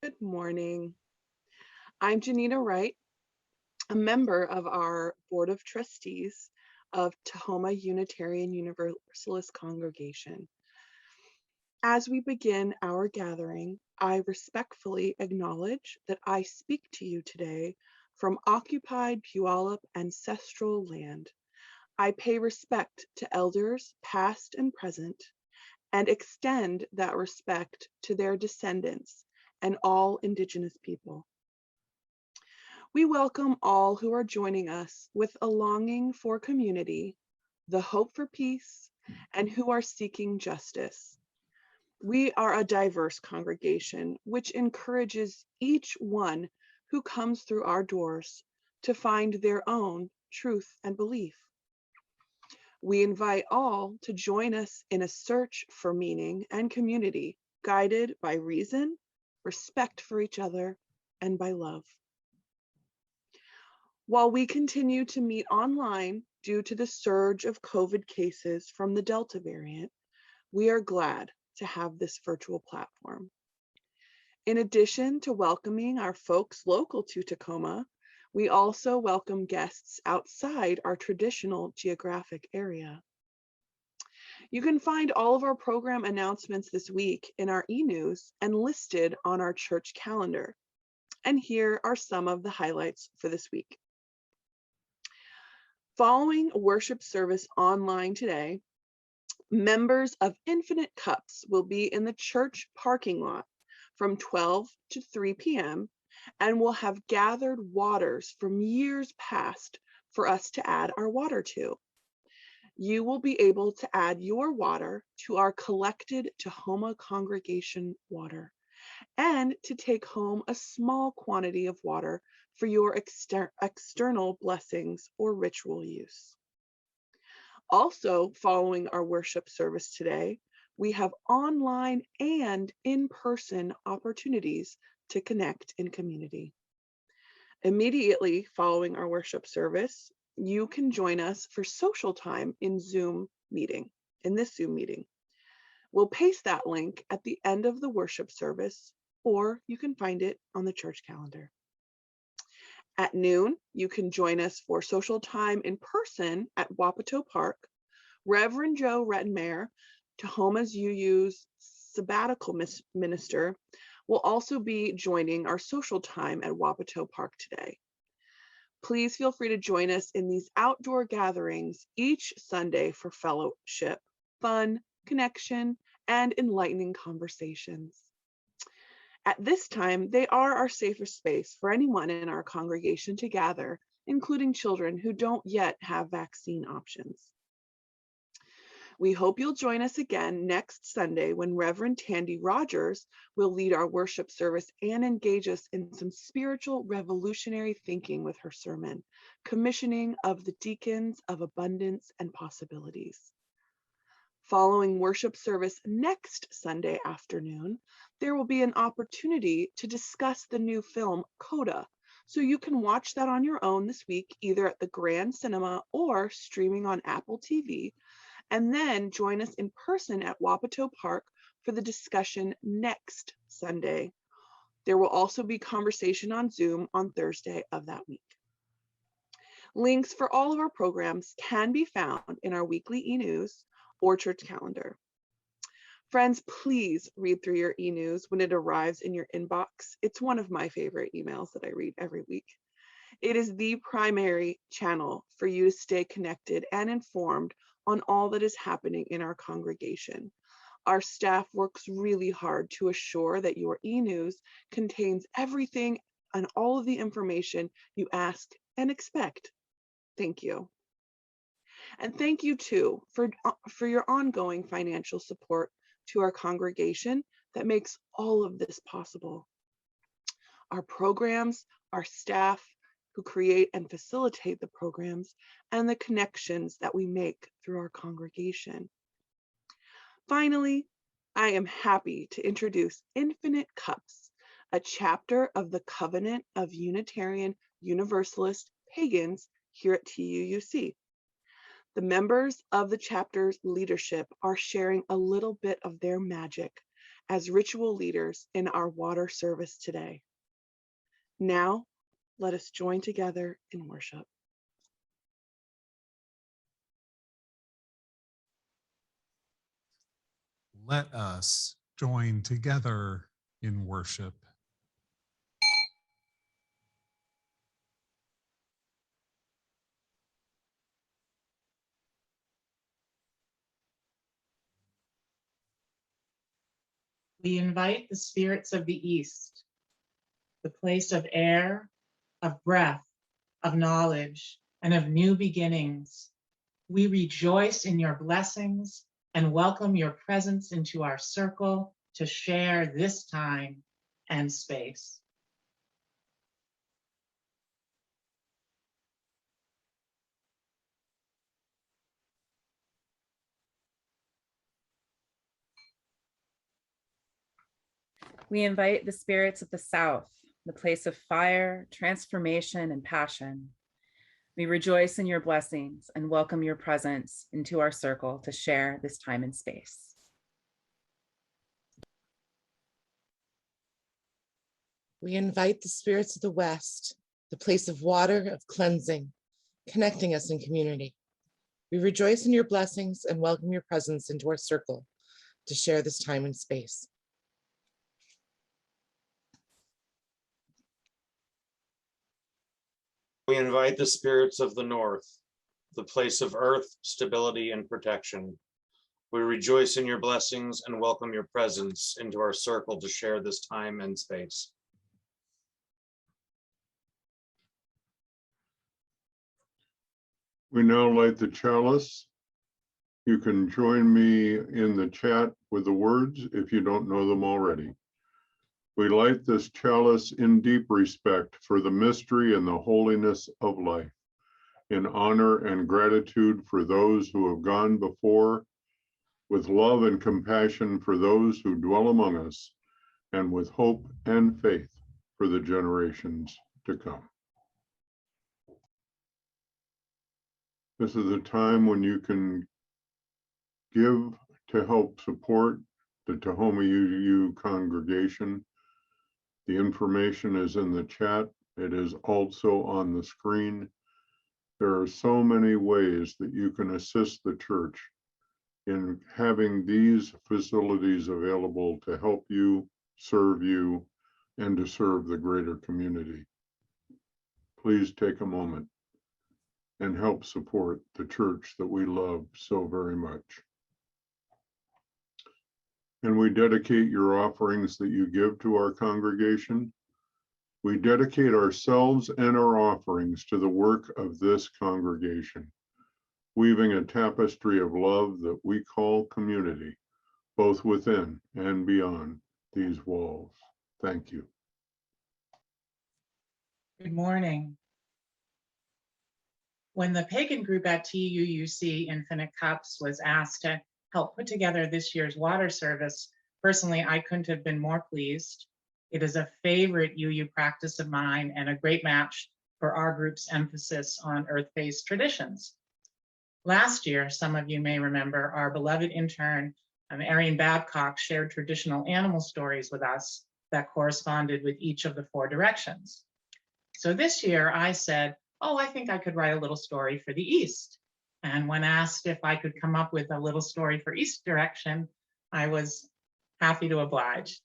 Good morning. I'm Janita Wright, a member of our Board of Trustees of Tahoma Unitarian Universalist Congregation. As we begin our gathering, I respectfully acknowledge that I speak to you today from occupied Puyallup ancestral land. I pay respect to elders past and present and extend that respect to their descendants and all Indigenous people. We welcome all who are joining us with a longing for community, the hope for peace, and who are seeking justice. We are a diverse congregation which encourages each one who comes through our doors to find their own truth and belief. We invite all to join us in a search for meaning and community, guided by reason, respect for each other, and by love. While we continue to meet online due to the surge of COVID cases from the Delta variant, we are glad to have this virtual platform. In addition to welcoming our folks local to Tacoma, we also welcome guests outside our traditional geographic area. You can find all of our program announcements this week in our e-news and listed on our church calendar. And here are some of the highlights for this week. Following a worship service online today, members of Infinite Cups will be in the church parking lot from 12 to 3 p.m. and will have gathered waters from years past for us to add our water to. You will be able to add your water to our collected Tahoma congregation water and to take home a small quantity of water for your external blessings or ritual use. Also, following our worship service today, we have online and in-person opportunities to connect in community. Immediately following our worship service, you can join us for social time in this Zoom meeting. We'll paste that link at the end of the worship service, or you can find it on the church calendar. At noon, you can join us for social time in person at Wapato Park. Reverend Joe Rettenmeier, Tahoma's UU's sabbatical minister, will also be joining our social time at Wapato Park today. Please feel free to join us in these outdoor gatherings each Sunday for fellowship, fun, connection, and enlightening conversations. At this time, they are our safest space for anyone in our congregation to gather, including children who don't yet have vaccine options. We hope you'll join us again next Sunday when Reverend Tandy Rogers will lead our worship service and engage us in some spiritual revolutionary thinking with her sermon, Commissioning of the Deacons of Abundance and Possibilities. Following worship service next Sunday afternoon, there will be an opportunity to discuss the new film Coda, so you can watch that on your own this week, either at the Grand Cinema or streaming on Apple TV, and then join us in person at Wapato Park for the discussion next Sunday. There will also be conversation on Zoom on Thursday of that week. Links for all of our programs can be found in our weekly e-news or church calendar. Friends, please read through your e-news when it arrives in your inbox. It's one of my favorite emails that I read every week. It is the primary channel for you to stay connected and informed on all that is happening in our congregation. Our staff works really hard to assure that your e-news contains everything and all of the information you ask and expect. Thank you. And thank you too for your ongoing financial support to our congregation that makes all of this possible. Our programs, our staff, who create and facilitate the programs, and the connections that we make through our congregation. Finally, I am happy to introduce Infinite Cups, a chapter of the Covenant of Unitarian Universalist Pagans here at TUUC. The members of the chapter's leadership are sharing a little bit of their magic as ritual leaders in our water service today. Now, let us join together in worship. Let us join together in worship. We invite the spirits of the East, the place of air, of breath, of knowledge, and of new beginnings. We rejoice in your blessings and welcome your presence into our circle to share this time and space. We invite the spirits of the South, the place of fire, transformation, and passion. We rejoice in your blessings and welcome your presence into our circle to share this time and space. We invite the spirits of the West, the place of water, of cleansing, connecting us in community. We rejoice in your blessings and welcome your presence into our circle to share this time and space. We invite the spirits of the North, the place of earth, stability, and protection. We rejoice in your blessings and welcome your presence into our circle to share this time and space. We now light the chalice. You can join me in the chat with the words if you don't know them already. We light this chalice in deep respect for the mystery and the holiness of life, in honor and gratitude for those who have gone before, with love and compassion for those who dwell among us, and with hope and faith for the generations to come. This is a time when you can give to help support the Tahoma UU congregation. The information is in the chat. It is also on the screen. There are so many ways that you can assist the church in having these facilities available to help you, and to serve the greater community. Please take a moment and help support the church that we love so very much. And we dedicate your offerings that you give to our congregation. We dedicate ourselves and our offerings to the work of this congregation, weaving a tapestry of love that we call community, both within and beyond these walls. Thank you. Good morning. When the pagan group at TUUC Infinite Cups was asked to help put together this year's water service, personally, I couldn't have been more pleased. It is a favorite UU practice of mine and a great match for our group's emphasis on earth-based traditions. Last year, some of you may remember, our beloved intern, Arian Babcock, shared traditional animal stories with us that corresponded with each of the 4 directions. So this year I said, oh, I think I could write a little story for the East. And when asked if I could come up with a little story for East direction, I was happy to oblige.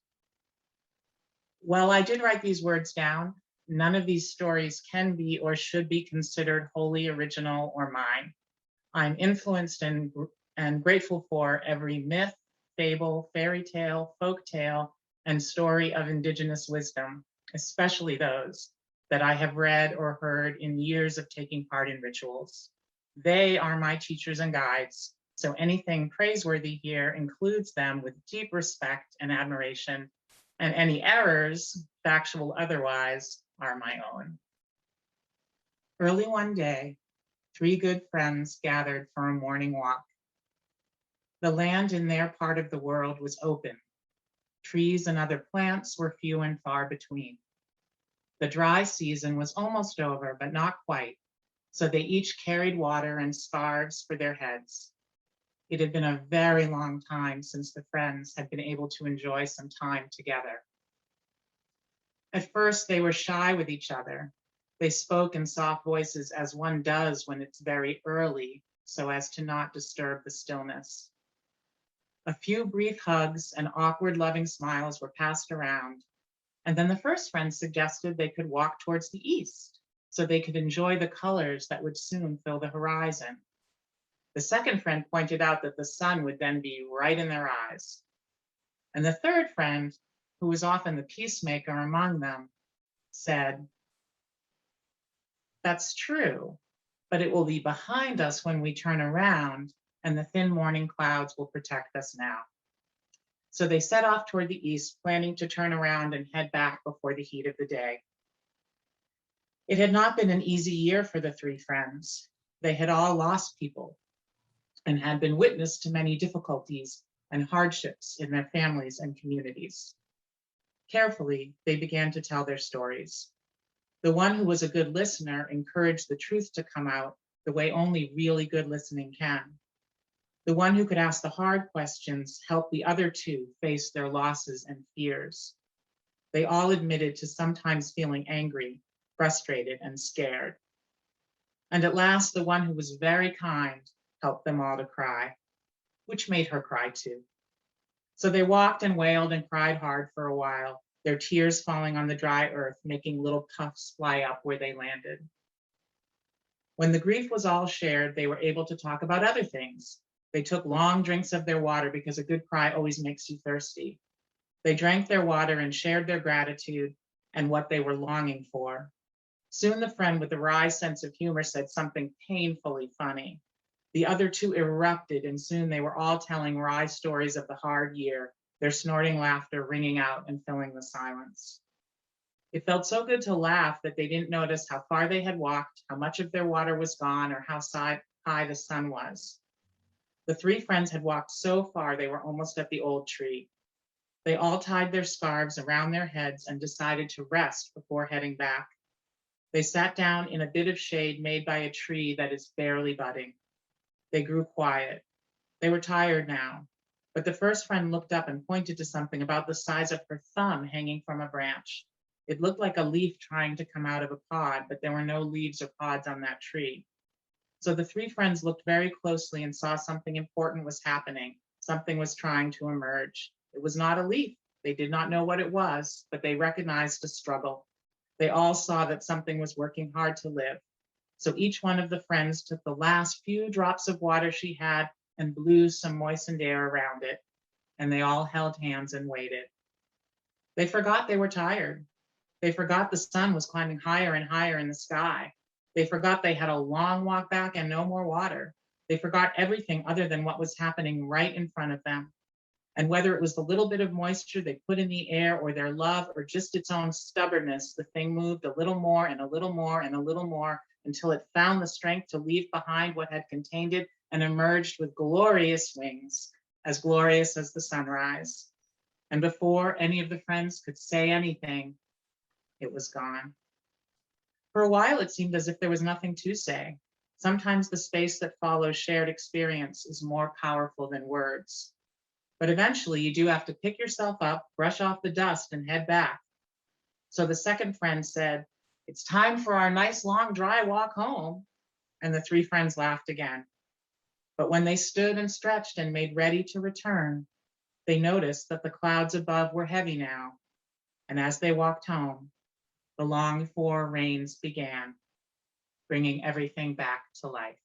While I did write these words down, none of these stories can be or should be considered wholly original or mine. I'm influenced and grateful for every myth, fable, fairy tale, folk tale, and story of Indigenous wisdom, especially those that I have read or heard in years of taking part in rituals. They are my teachers and guides, so anything praiseworthy here includes them with deep respect and admiration, and any errors, factual otherwise, are my own. Early one day, 3 good friends gathered for a morning walk. The land in their part of the world was open. Trees and other plants were few and far between. The dry season was almost over, but not quite, so they each carried water and scarves for their heads. It had been a very long time since the friends had been able to enjoy some time together. At first, they were shy with each other. They spoke in soft voices as one does when it's very early, so as to not disturb the stillness. A few brief hugs and awkward loving smiles were passed around, and then the first friend suggested they could walk towards the east so they could enjoy the colors that would soon fill the horizon. The second friend pointed out that the sun would then be right in their eyes. And the third friend, who was often the peacemaker among them, said, "That's true, but it will be behind us when we turn around, and the thin morning clouds will protect us now." So they set off toward the east, planning to turn around and head back before the heat of the day. It had not been an easy year for the three friends. They had all lost people and had been witness to many difficulties and hardships in their families and communities. Carefully, they began to tell their stories. The one who was a good listener encouraged the truth to come out the way only really good listening can. The one who could ask the hard questions helped the other two face their losses and fears. They all admitted to sometimes feeling angry, frustrated, and scared. And at last, the one who was very kind helped them all to cry, which made her cry too. So they walked and wailed and cried hard for a while, their tears falling on the dry earth, making little puffs fly up where they landed. When the grief was all shared, they were able to talk about other things. They took long drinks of their water because a good cry always makes you thirsty. They drank their water and shared their gratitude and what they were longing for. Soon the friend with a wry sense of humor said something painfully funny. The other two erupted, and soon they were all telling wry stories of the hard year, their snorting laughter ringing out and filling the silence. It felt so good to laugh that they didn't notice how far they had walked, how much of their water was gone, or how high the sun was. The three friends had walked so far they were almost at the old tree. They all tied their scarves around their heads and decided to rest before heading back. They sat down in a bit of shade made by a tree that is barely budding. They grew quiet. They were tired now, but the first friend looked up and pointed to something about the size of her thumb hanging from a branch. It looked like a leaf trying to come out of a pod, but there were no leaves or pods on that tree. So the three friends looked very closely and saw something important was happening. Something was trying to emerge. It was not a leaf. They did not know what it was, but they recognized a struggle. They all saw that something was working hard to live. So each one of the friends took the last few drops of water she had and blew some moistened air around it, and they all held hands and waited. They forgot they were tired. They forgot the sun was climbing higher and higher in the sky. They forgot they had a long walk back and no more water. They forgot everything other than what was happening right in front of them. And whether it was the little bit of moisture they put in the air or their love or just its own stubbornness, the thing moved a little more and a little more and a little more until it found the strength to leave behind what had contained it and emerged with glorious wings, as glorious as the sunrise. And before any of the friends could say anything, it was gone. For a while, it seemed as if there was nothing to say. Sometimes the space that follows shared experience is more powerful than words. But eventually, you do have to pick yourself up, brush off the dust, and head back. So the second friend said, "It's time for our nice long dry walk home." And the three friends laughed again. But when they stood and stretched and made ready to return, they noticed that the clouds above were heavy now. And as they walked home, the longed-for rains began, bringing everything back to life.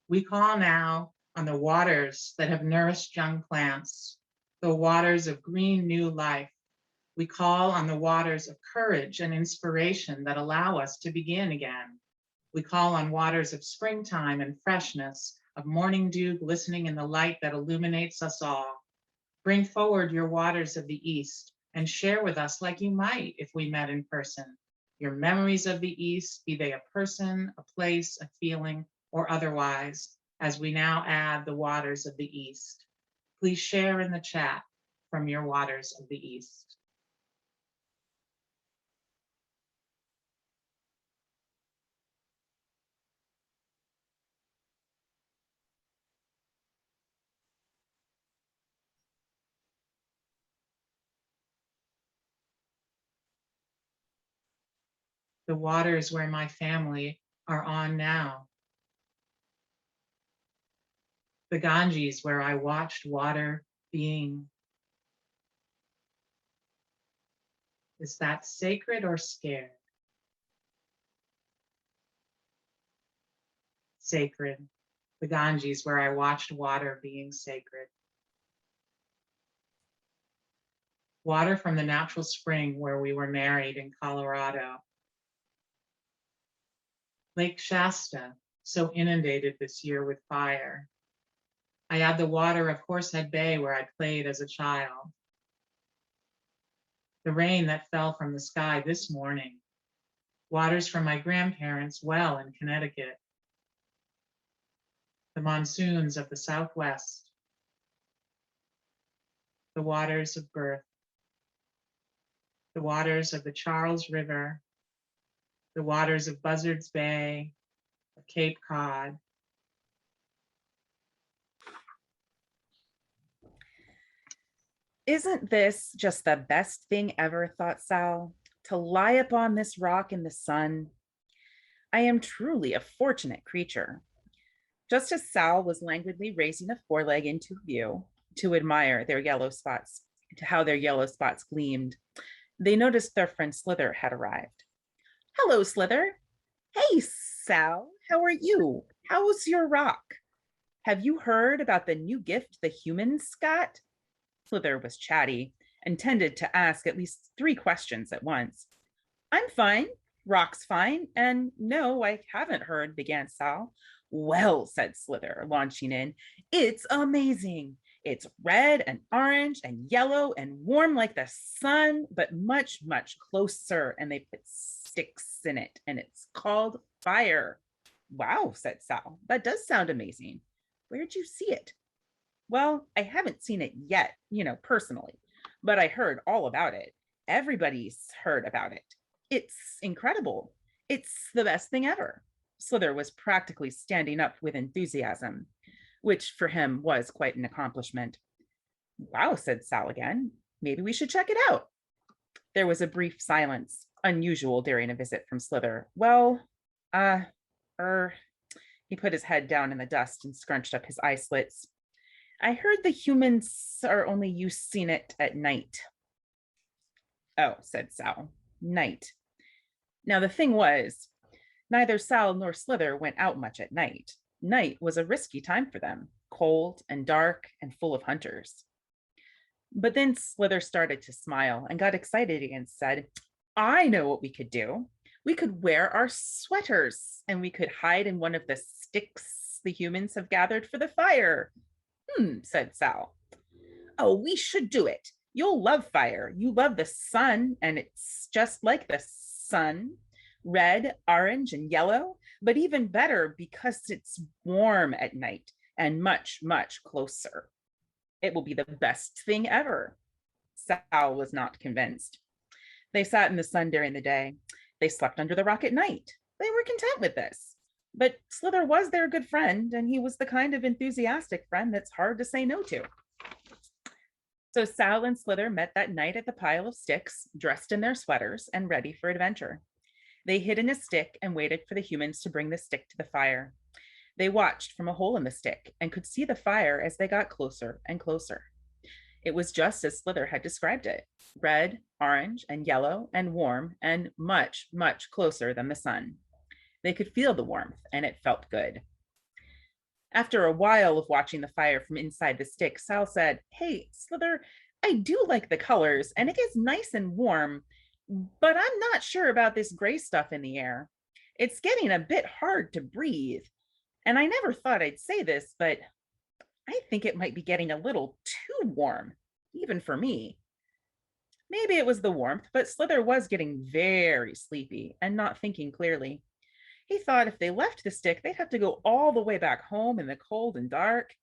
We call now on the waters that have nourished young plants, the waters of green new life. We call on the waters of courage and inspiration that allow us to begin again. We call on waters of springtime and freshness, of morning dew glistening in the light that illuminates us all. Bring forward your waters of the East and share with us like you might if we met in person. Your memories of the East, be they a person, a place, a feeling, or otherwise, as we now add the waters of the East. Please share in the chat from your waters of the East. The waters where my family are on now. The Ganges where I watched water being. Is that sacred or scared? Sacred. The Ganges where I watched water being sacred. Water from the natural spring where we were married in Colorado. Lake Shasta, so inundated this year with fire. I add the water of Horsehead Bay where I played as a child. The rain that fell from the sky this morning. Waters from my grandparents' well in Connecticut. The monsoons of the Southwest. The waters of birth. The waters of the Charles River. The waters of Buzzards Bay, of Cape Cod. Isn't this just the best thing ever, thought Sal, to lie upon this rock in the sun? I am truly a fortunate creature. Just as Sal was languidly raising a foreleg into view to admire their yellow spots, to how their yellow spots gleamed, they noticed their friend Slither had arrived. Hello, Slither. Hey, Sal, how are you? How's your rock? Have you heard about the new gift the humans got? Slither was chatty and tended to ask at least 3 questions at once. I'm fine, Rock's fine, and no, I haven't heard, began Sal. Well, said Slither, launching in, it's amazing. It's red and orange and yellow and warm like the sun, but much, much closer, and they put sticks in it, and it's called fire. Wow, said Sal, that does sound amazing. Where'd you see it? Well, I haven't seen it yet, personally, but I heard all about it. Everybody's heard about it. It's incredible. It's the best thing ever. Slither was practically standing up with enthusiasm, which for him was quite an accomplishment. Wow, said Sal again. Maybe we should check it out. There was a brief silence, unusual during a visit from Slither. Well, he put his head down in the dust and scrunched up his eye slits. I heard the humans are only using it at night. Oh, said Sal, night. Now the thing was, neither Sal nor Slither went out much at night. Night was a risky time for them, cold and dark and full of hunters. But then Slither started to smile and got excited and said, I know what we could do. We could wear our sweaters and we could hide in one of the sticks the humans have gathered for the fire. Said Sal. Oh, we should do it. You'll love fire. You love the sun, and it's just like the sun, red, orange, and yellow, but even better because it's warm at night and much, much closer. It will be the best thing ever. Sal was not convinced. They sat in the sun during the day. They slept under the rock at night. They were content with this. But Slither was their good friend, and he was the kind of enthusiastic friend that's hard to say no to. So Sal and Slither met that night at the pile of sticks, dressed in their sweaters and ready for adventure. They hid in a stick and waited for the humans to bring the stick to the fire. They watched from a hole in the stick and could see the fire as they got closer and closer. It was just as Slither had described it, red, orange, and yellow, and warm, and much, much closer than the sun. They could feel the warmth, and it felt good. After a while of watching the fire from inside the stick, Sal said, Hey, Slither, I do like the colors, and it gets nice and warm, but I'm not sure about this gray stuff in the air. It's getting a bit hard to breathe. And I never thought I'd say this, but I think it might be getting a little too warm, even for me. Maybe it was the warmth, but Slither was getting very sleepy and not thinking clearly. He thought if they left the stick, they'd have to go all the way back home in the cold and dark.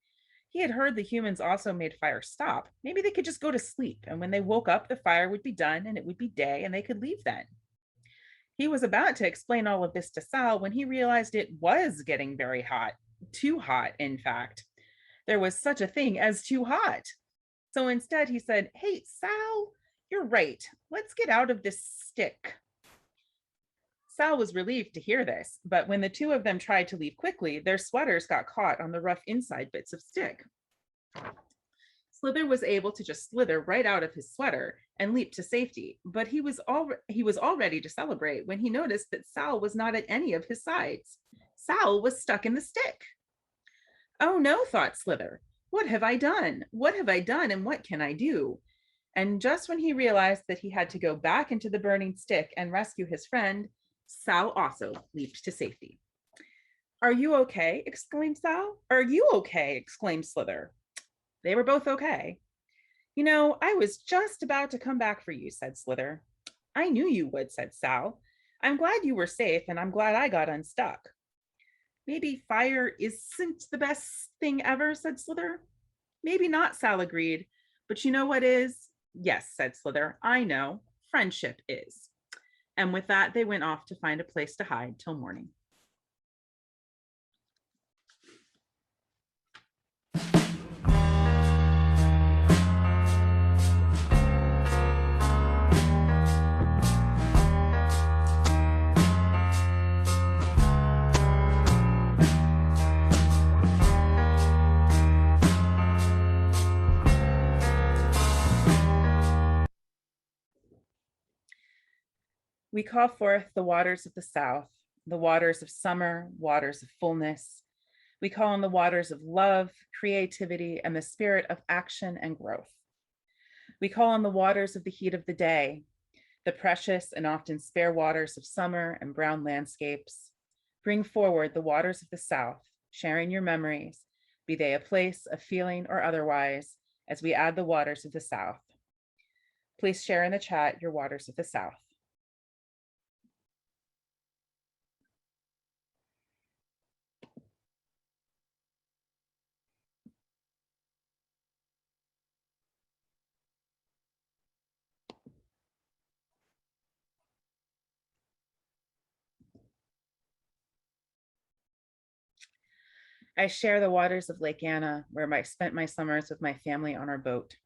He had heard the humans also made fire stop. Maybe they could just go to sleep, and when they woke up, the fire would be done and it would be day and they could leave then. He was about to explain all of this to Sal when he realized it was getting very hot, too hot, in fact. There was such a thing as too hot. So instead, he said, "Hey, Sal, you're right. Let's get out of this stick." Sal was relieved to hear this, but when the two of them tried to leave quickly, their sweaters got caught on the rough inside bits of stick. Slither was able to just slither right out of his sweater and leap to safety, but he was all ready to celebrate when he noticed that Sal was not at any of his sides. Sal was stuck in the stick. "Oh no," thought Slither. "What have I done? What have I done, and what can I do?" And just when he realized that he had to go back into the burning stick and rescue his friend, Sal also leaped to safety. "Are you okay?" exclaimed Sal. "Are you okay?" exclaimed Slither. They were both okay. "You know, I was just about to come back for you," said Slither. "I knew you would," said Sal. "I'm glad you were safe, and I'm glad I got unstuck." "Maybe fire isn't the best thing ever," said Slither. "Maybe not," Sal agreed. "But you know what is?" "Yes," said Slither. "I know. Friendship is." And with that, they went off to find a place to hide till morning. We call forth the waters of the south, the waters of summer, waters of fullness. We call on the waters of love, creativity, and the spirit of action and growth. We call on the waters of the heat of the day, the precious and often spare waters of summer and brown landscapes. Bring forward the waters of the south, sharing your memories, be they a place, a feeling, or otherwise, as we add the waters of the south. Please share in the chat your waters of the south. I share the waters of Lake Anna, where I spent my summers with my family on our boat.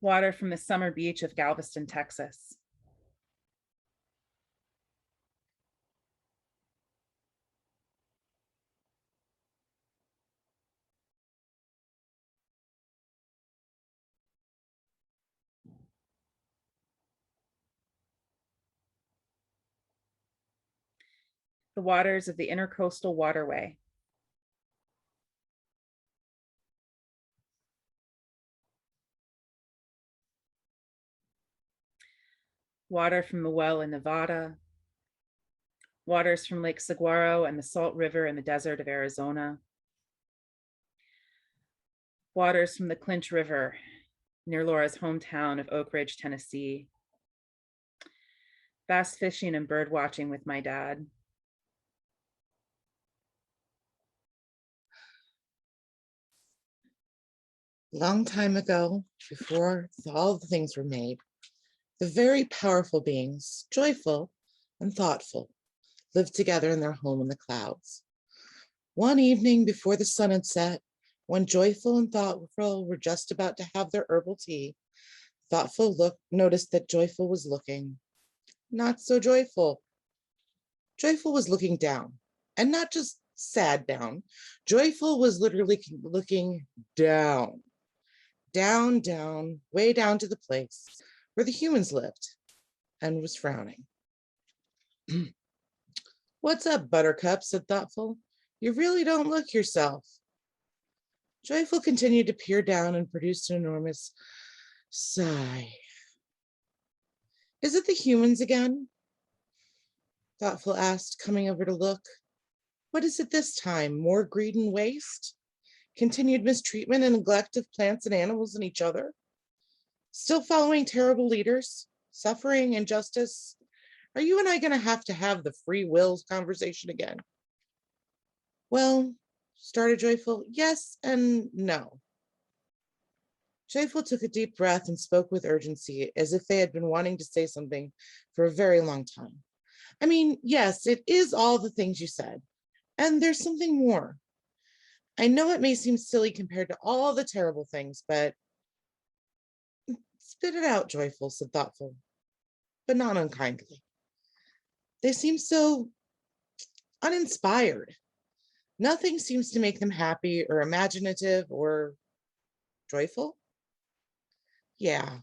Water from the summer beach of Galveston, Texas. The waters of the Intercoastal Waterway. Water from the well in Nevada. Waters from Lake Saguaro and the Salt River in the desert of Arizona. Waters from the Clinch River near Laura's hometown of Oak Ridge, Tennessee. Bass fishing and bird watching with my dad. Long time ago, before all the things were made, the very powerful beings, joyful and thoughtful, lived together in their home in the clouds. One evening before the sun had set, when joyful and thoughtful were just about to have their herbal tea, thoughtful noticed that joyful was looking not so joyful. Joyful was looking down, and not just sad down. Joyful was literally looking down, down, down, way down to the place where the humans lived, and was frowning. "What's up, Buttercup?" said Thoughtful. "You really don't look yourself." Joyful continued to peer down and produced an enormous sigh. "Is it the humans again?" Thoughtful asked, coming over to look. What is it this time? More greed and waste? Continued mistreatment and neglect of plants and animals and each other? Still following terrible leaders? Suffering, injustice? Are you and I going to have the free wills conversation again? Well, started Joyful, yes and no. Joyful took a deep breath and spoke with urgency, as if they had been wanting to say something for a very long time. I mean, yes, it is all the things you said, and there's something more. I know it may seem silly compared to all the terrible things, but spit it out, Joyful, said Thoughtful, but not unkindly. They seem so uninspired. Nothing seems to make them happy or imaginative or joyful. Yeah.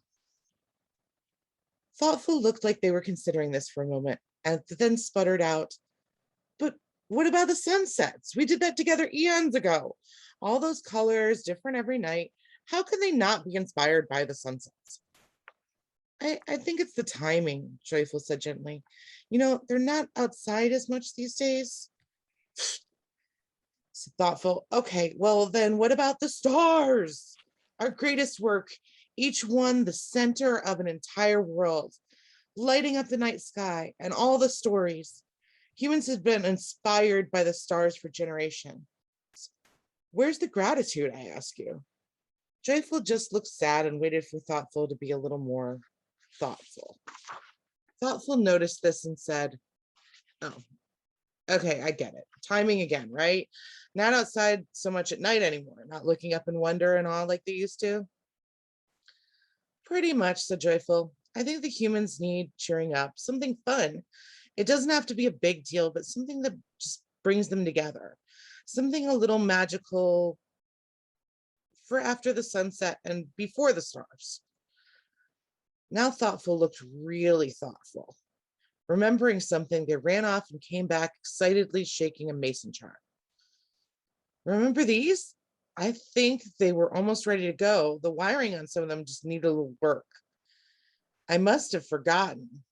Thoughtful looked like they were considering this for a moment and then sputtered out, but what about the sunsets? We did that together eons ago. All those colors, different every night. How can they not be inspired by the sunsets? I think it's the timing, Joyful said gently. You know, they're not outside as much these days. So Thoughtful, okay, well then what about the stars? Our greatest work, each one the center of an entire world, lighting up the night sky and all the stories. Humans have been inspired by the stars for generations. Where's the gratitude, I ask you? Joyful just looked sad and waited for Thoughtful to be a little more thoughtful. Thoughtful noticed this and said, oh, okay, I get it. Timing again, right? Not outside so much at night anymore, not looking up in wonder and awe like they used to. Pretty much, said Joyful. I think the humans need cheering up, something fun. It doesn't have to be a big deal, but something that just brings them together. Something a little magical for after the sunset and before the stars. Now Thoughtful looked really thoughtful. Remembering something, they ran off and came back excitedly shaking a mason jar. Remember these? I think they were almost ready to go. The wiring on some of them just needed a little work. I must have forgotten.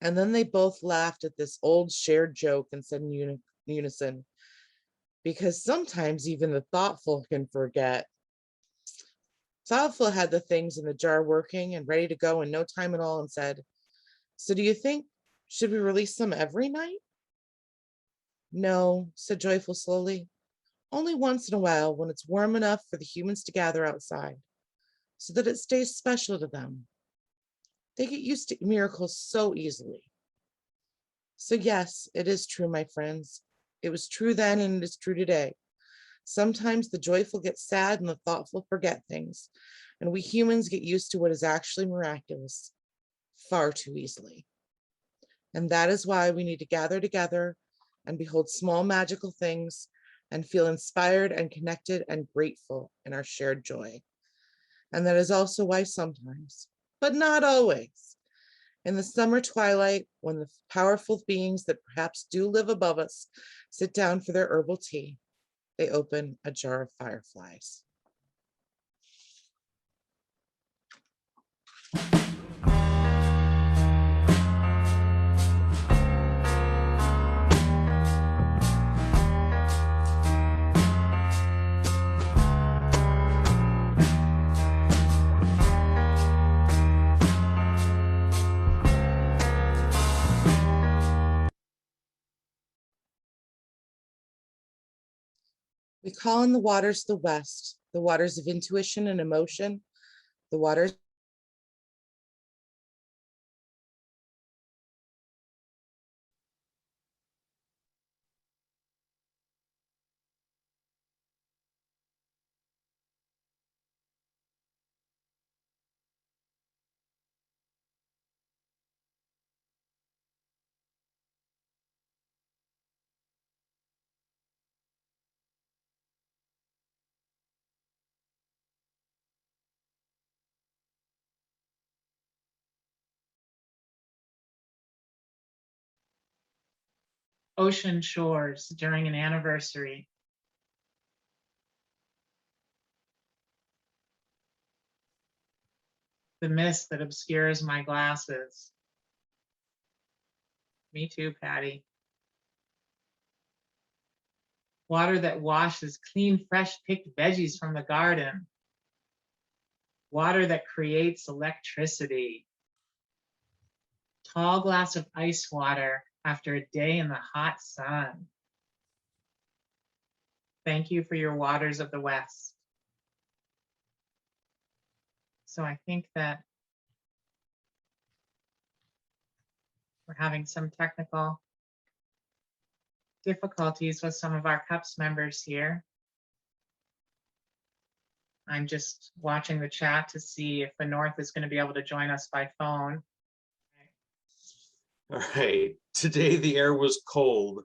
And then they both laughed at this old shared joke and said in unison, because sometimes even the thoughtful can forget. Thoughtful had the things in the jar working and ready to go in no time at all and said, so do you think, should we release them every night? No, said Joyful slowly. Only once in a while when it's warm enough for the humans to gather outside, so that it stays special to them. They get used to miracles so easily. So yes, it is true, my friends. It was true then and it is true today. Sometimes the joyful get sad and the thoughtful forget things, and we humans get used to what is actually miraculous far too easily. And that is why we need to gather together and behold small magical things and feel inspired and connected and grateful in our shared joy. And that is also why sometimes, but not always, in the summer twilight, when the powerful beings that perhaps do live above us sit down for their herbal tea, they open a jar of fireflies. We call on the waters of the West, the waters of intuition and emotion, the waters Ocean shores during an anniversary. The mist that obscures my glasses. Me too, Patty. Water that washes clean, fresh picked veggies from the garden. Water that creates electricity. Tall glass of ice water after a day in the hot sun. Thank you for your waters of the West. So I think that we're having some technical difficulties with some of our CUPS members here. I'm just watching the chat to see if the North is going to be able to join us by phone. All right, today the air was cold,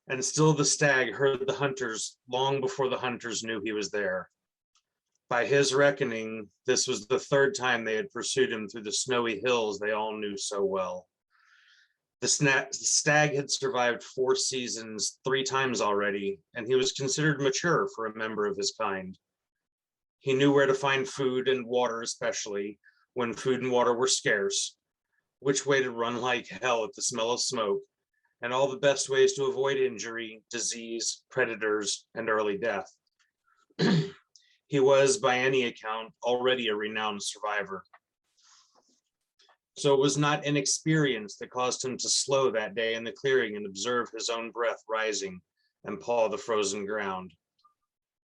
and still the stag heard the hunters long before the hunters knew he was there. By his reckoning, this was the third time they had pursued him through the snowy hills they all knew so well. The stag had survived 4 seasons 3 times already, and he was considered mature for a member of his kind. He knew where to find food and water, especially when food and water were scarce, which way to run like hell at the smell of smoke, and all the best ways to avoid injury, disease, predators, and early death. He was, by any account, already a renowned survivor. So it was not inexperience that caused him to slow that day in the clearing and observe his own breath rising and paw the frozen ground.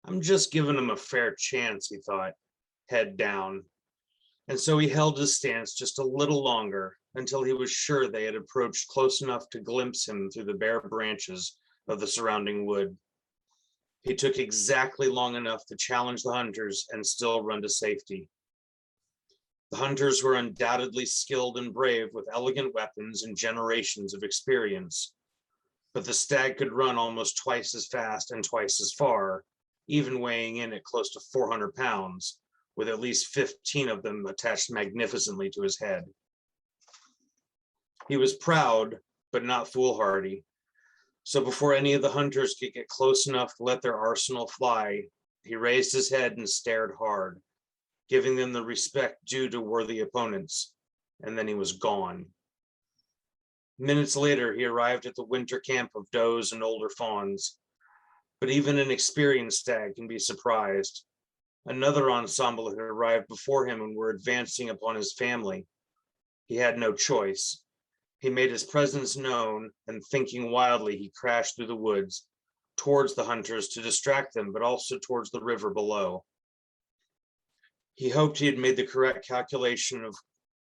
I'm just giving him a fair chance, he thought, head down. And so he held his stance just a little longer until he was sure they had approached close enough to glimpse him through the bare branches of the surrounding wood. He took exactly long enough to challenge the hunters and still run to safety. The hunters were undoubtedly skilled and brave with elegant weapons and generations of experience, but the stag could run almost twice as fast and twice as far, even weighing in at close to 400 pounds, with at least 15 of them attached magnificently to his head. He was proud, but not foolhardy. So before any of the hunters could get close enough to let their arsenal fly, he raised his head and stared hard, giving them the respect due to worthy opponents, and then he was gone. Minutes later, he arrived at the winter camp of does and older fawns, but even an experienced stag can be surprised. Another ensemble had arrived before him and were advancing upon his family. He had no choice. He made his presence known, and thinking wildly, he crashed through the woods towards the hunters to distract them, but also towards the river below. He hoped he had made the correct calculation of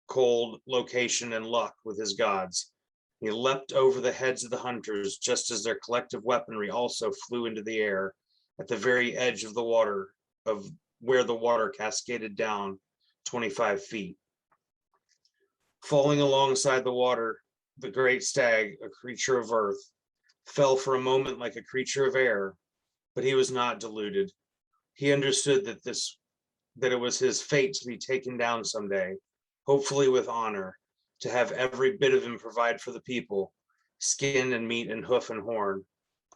cold, location, and luck with his gods. He leapt over the heads of the hunters just as their collective weaponry also flew into the air at the very edge of the water, of where the water cascaded down 25 feet. Falling alongside the water, the great stag, a creature of earth, fell for a moment like a creature of air, but he was not deluded. He understood that it was his fate to be taken down someday, hopefully with honor, to have every bit of him provide for the people, skin and meat and hoof and horn,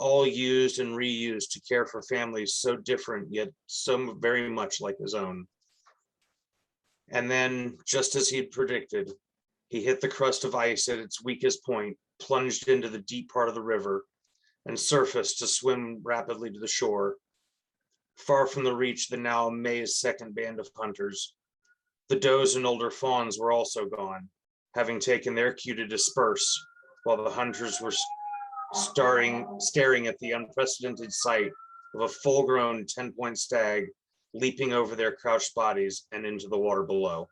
all used and reused to care for families so different yet so very much like his own. And then, just as he'd predicted, he hit the crust of ice at its weakest point, plunged into the deep part of the river, and surfaced to swim rapidly to the shore, far from the reach of the now amazed second band of hunters. The does and older fawns were also gone, having taken their cue to disperse, while the hunters were staring at the unprecedented sight of a full-grown 10-point stag leaping over their crouched bodies and into the water below.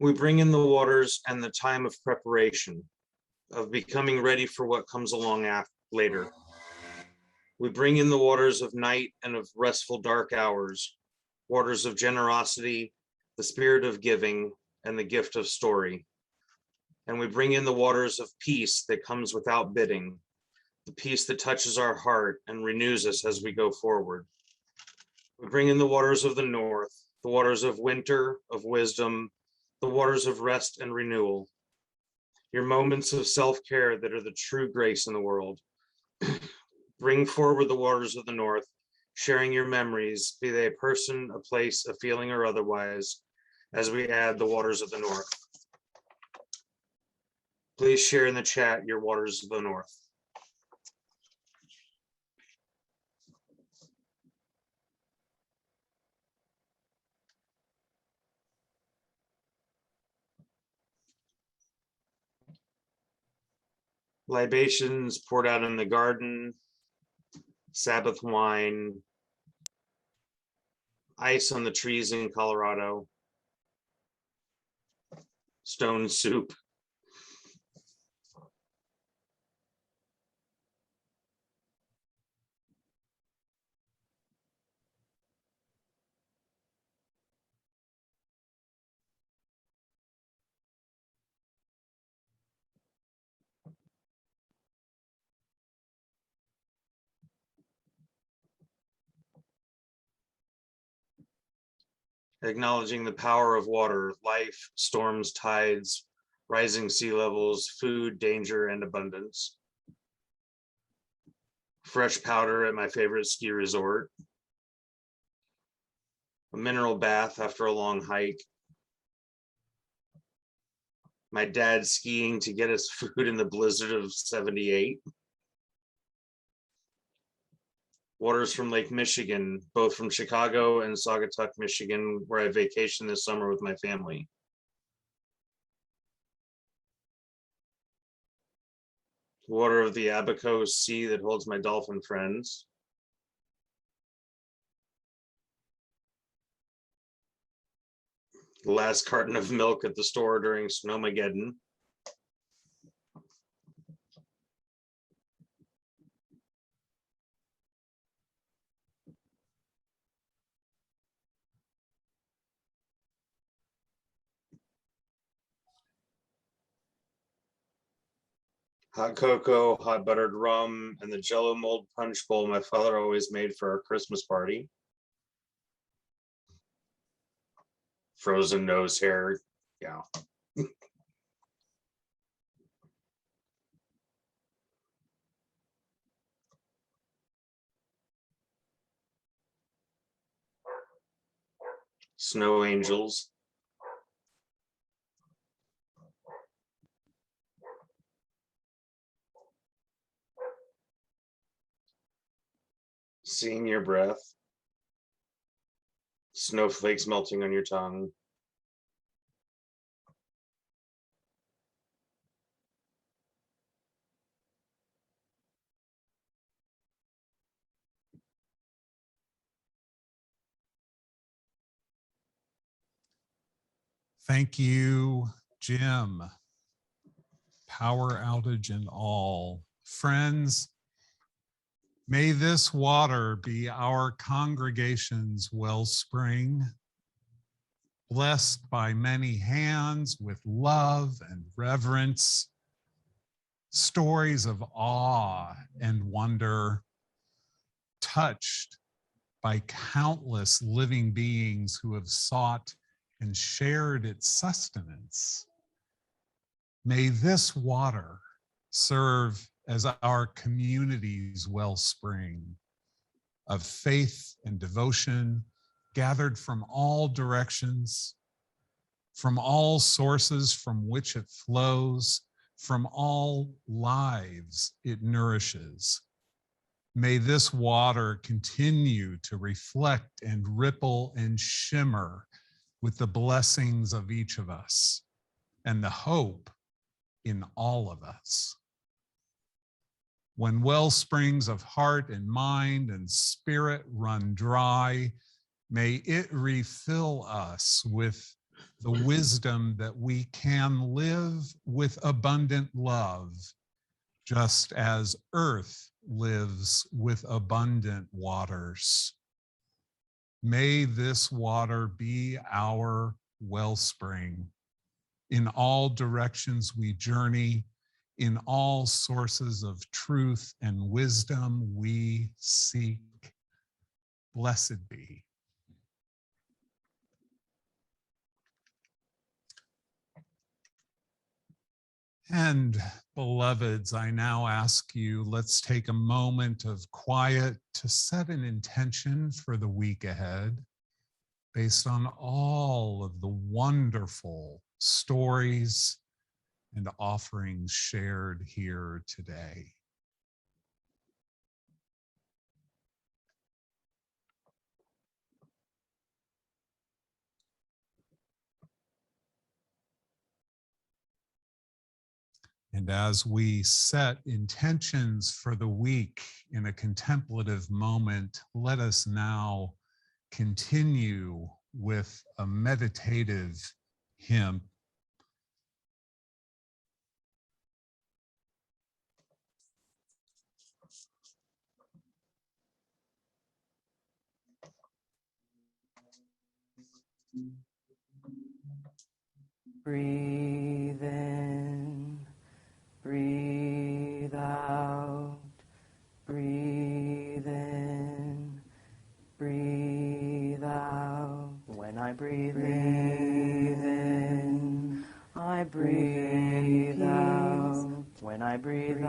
We bring in the waters and the time of preparation, of becoming ready for what comes along later. We bring in the waters of night and of restful dark hours, waters of generosity, the spirit of giving, and the gift of story. And we bring in the waters of peace that comes without bidding, the peace that touches our heart and renews us as we go forward. We bring in the waters of the north, the waters of winter, of wisdom, the waters of rest and renewal, your moments of self-care that are the true grace in the world. Bring forward the waters of the north, sharing your memories, be they a person, a place, a feeling, or otherwise, as we add the waters of the north. Please share in the chat your waters of the north. Libations poured out in the garden, Sabbath wine, ice on the trees in Colorado, stone soup. Acknowledging the power of water, life, storms, tides, rising sea levels, food, danger, and abundance. Fresh powder at my favorite ski resort. A mineral bath after a long hike. My dad skiing to get us food in the blizzard of 78. Waters from Lake Michigan, both from Chicago and Saugatuck, Michigan, where I vacation this summer with my family. Water of the Abaco Sea that holds my dolphin friends. The last carton of milk at the store during Snowmageddon. Hot cocoa, hot buttered rum, and the Jello mold punch bowl my father always made for our Christmas party. Frozen nose hair, yeah. Snow angels. Seeing your breath. Snowflakes melting on your tongue. Thank you, Jim. Power outage and all. Friends, may this water be our congregation's wellspring, blessed by many hands with love and reverence, stories of awe and wonder, touched by countless living beings who have sought and shared its sustenance. May this water serve as our community's wellspring of faith and devotion, gathered from all directions, from all sources from which it flows, from all lives it nourishes. May this water continue to reflect and ripple and shimmer with the blessings of each of us and the hope in all of us. When well springs of heart and mind and spirit run dry, may it refill us with the wisdom that we can live with abundant love, just as earth lives with abundant waters. May this water be our wellspring, In all directions we journey, in all sources of truth and wisdom we seek. Blessed be. And beloveds, I now ask you, let's take a moment of quiet to set an intention for the week ahead based on all of the wonderful stories and offerings shared here today. And as we set intentions for the week in a contemplative moment, let us now continue with a meditative hymn. Breathe in, breathe out, breathe in, breathe out. When I breathe in, I breathe out. When I breathe in,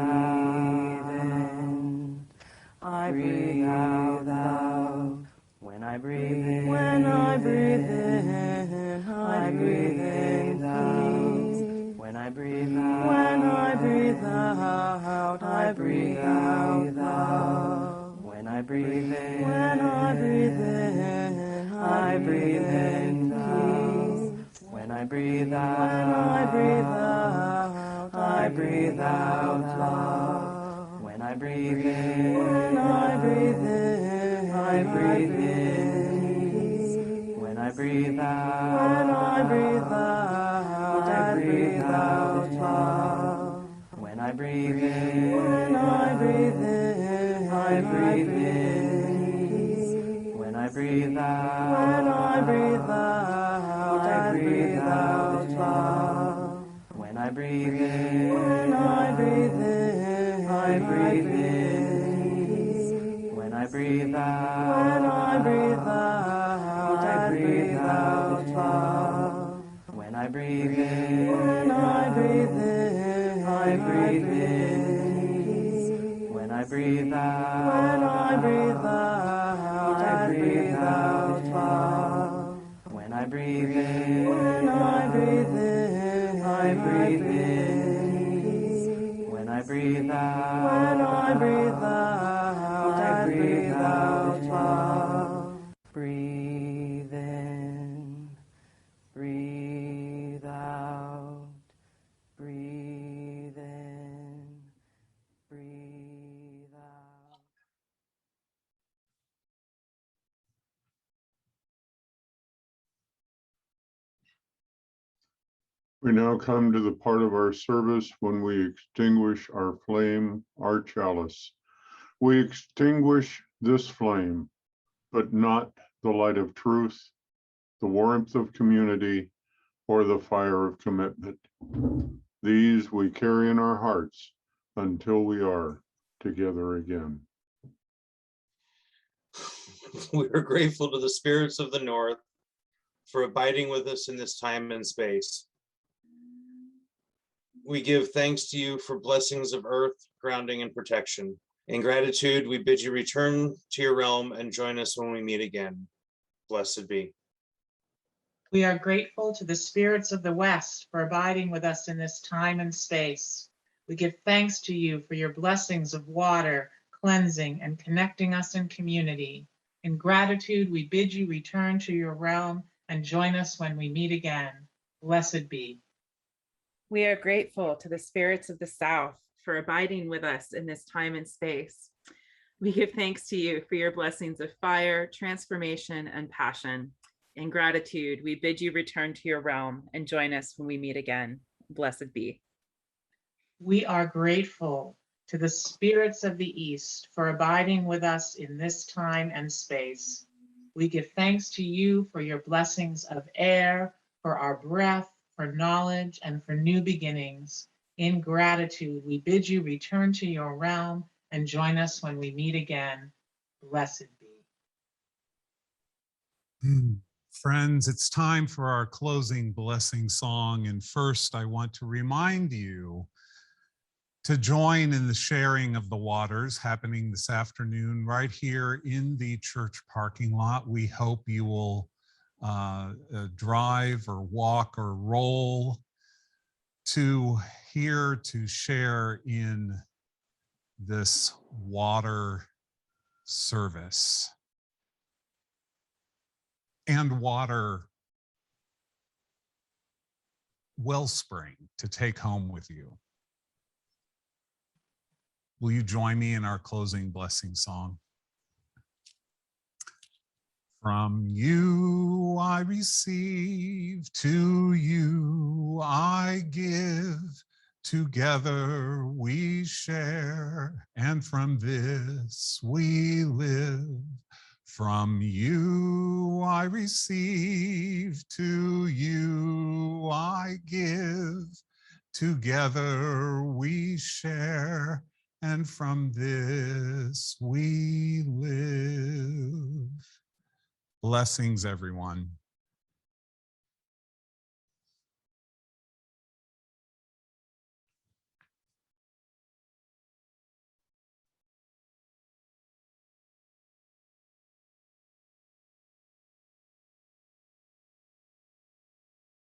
I breathe out. When I breathe in, when I breathe in, I breathe in peace. When I breathe out, when I breathe out, I breathe out. When I breathe in, when I breathe in, I breathe in peace. When I breathe out, when I breathe out, I breathe out love. When I breathe in, when I breathe in, I breathe in peace. When I breathe out, when I breathe out, I breathe out love. When I breathe in, when I breathe in, I breathe in peace. When I breathe out, when I breathe out, I breathe out love. When I breathe in, when I breathe in, I breathe in peace. When I breathe out, when I breathe out, I breathe out love. When I breathe in, when I breathe in, I breathe in peace. When I breathe out, when I breathe out, I breathe out love. When I breathe in, when I breathe in, I breathe in peace. When I breathe out, when I breathe out, I breathe out love. Breathe in, breathe out, breathe in, breathe out. We now come to the part of our service when we extinguish our flame, our chalice. We extinguish this flame, but not the light of truth, the warmth of community, or the fire of commitment. These we carry in our hearts until we are together again. We are grateful to the spirits of the North for abiding with us in this time and space. We give thanks to you for blessings of earth, grounding, and protection. In gratitude, we bid you return to your realm and join us when we meet again. Blessed be. We are grateful to the spirits of the West for abiding with us in this time and space. We give thanks to you for your blessings of water, cleansing, and connecting us in community. In gratitude, we bid you return to your realm and join us when we meet again. Blessed be. We are grateful to the spirits of the South for abiding with us in this time and space. We give thanks to you for your blessings of fire, transformation, and passion. In gratitude, we bid you return to your realm and join us when we meet again. Blessed be. We are grateful to the spirits of the East for abiding with us in this time and space. We give thanks to you for your blessings of air, for our breath, for knowledge, and for new beginnings. In gratitude, we bid you return to your realm and join us when we meet again. Blessed be. Friends, it's time for our closing blessing song. And first, I want to remind you to join in the sharing of the waters happening this afternoon right here in the church parking lot. We hope you will drive or walk or roll to here to share in this water service and water wellspring to take home with you. Will you join me in our closing blessing song? From you I receive, to you I give, together we share, and from this we live. From you I receive, to you I give, together we share, and from this we live. Blessings, everyone.